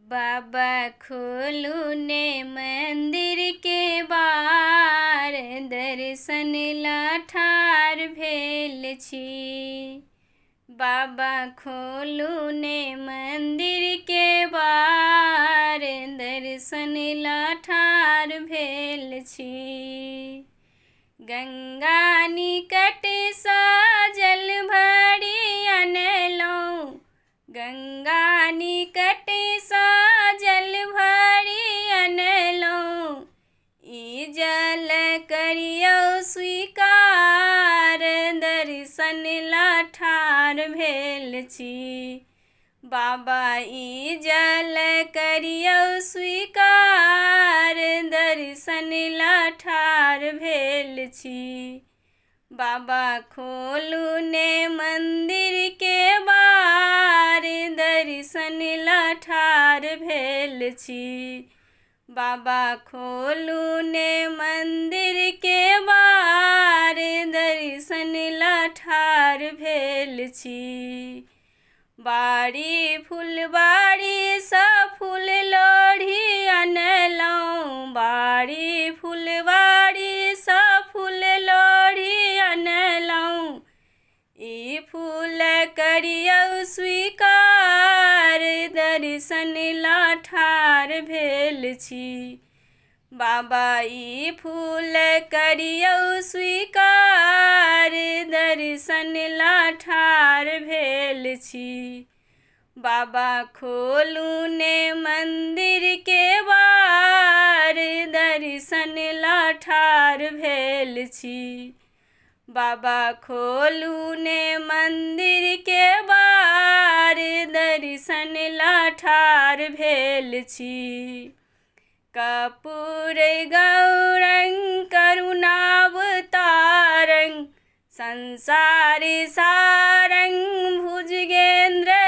बाबा खोलू ने मंदिर के बार, दर्शन ला ठाढ़ भेल छी। बाबा खोलू ने मंदिर के बार, दर्शन ला ठाढ़ भेल छी। गंगा निकट सँ जल भरि अनलहुँ, गंगा निकट सँ जल भरि अनलहुँ। ई जल करियौ स्वीकार, दर्शन ला ठाढ़ भेल छी। बाबा ई जल करियौ स्वीकार, दर्शन ला ठाढ़ भेल छी। बाबा खोलू ने मंदिर के बार, दर्शन ला ठाढ़ भेल छी। बाबा खोलू ने मंदिर के बार, दर्शन ला ठाढ़ भेल छी। बाड़ी फुलबाड़ी सँ फूल लोढ़ी अनलहुँ, बाड़ी फुलबाड़ी सँ फूल लोढ़ी अनलहुँ। ई फूल करियौ स्वीकार, दर्शन ला ठाढ़ भेल छी। बाबा ई फूल करियौ स्वीकार, दर्शन ला ठाढ़ भेल छी। बाबा खोलू ने मंदिर के बार, दर्शन ला ठाढ़ भेल छी। बाबा खोलू ने मंदिर के बार, दर्शन ला ठाढ़ भेल छी। कर्पूर गौरं करुणावतारं, संसार सारं भुजगेंद्रहारं।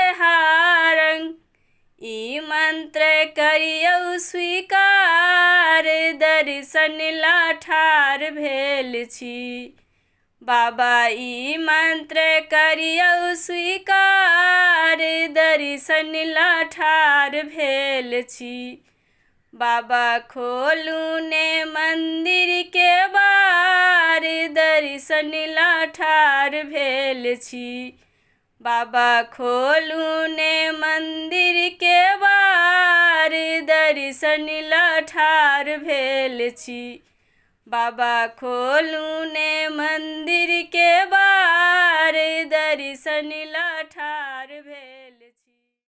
ई मंत्र करियौ स्वीकार, दर्शन ला ठाढ़ भेल छी। बाबा ई मंत्र करियौ स्वीकार, दर्शन ला ठाढ़ भेल छी। बाबा खोलू ने मंदिर के बार, दर्शन ला ठाढ़ भेल छी। बाबा खोलू ने मंदिर के बार, दर्शन ला ठाढ़ भेल छी। बाबा खोलू ने मंदिर के बार, दर्शन ला ठाढ़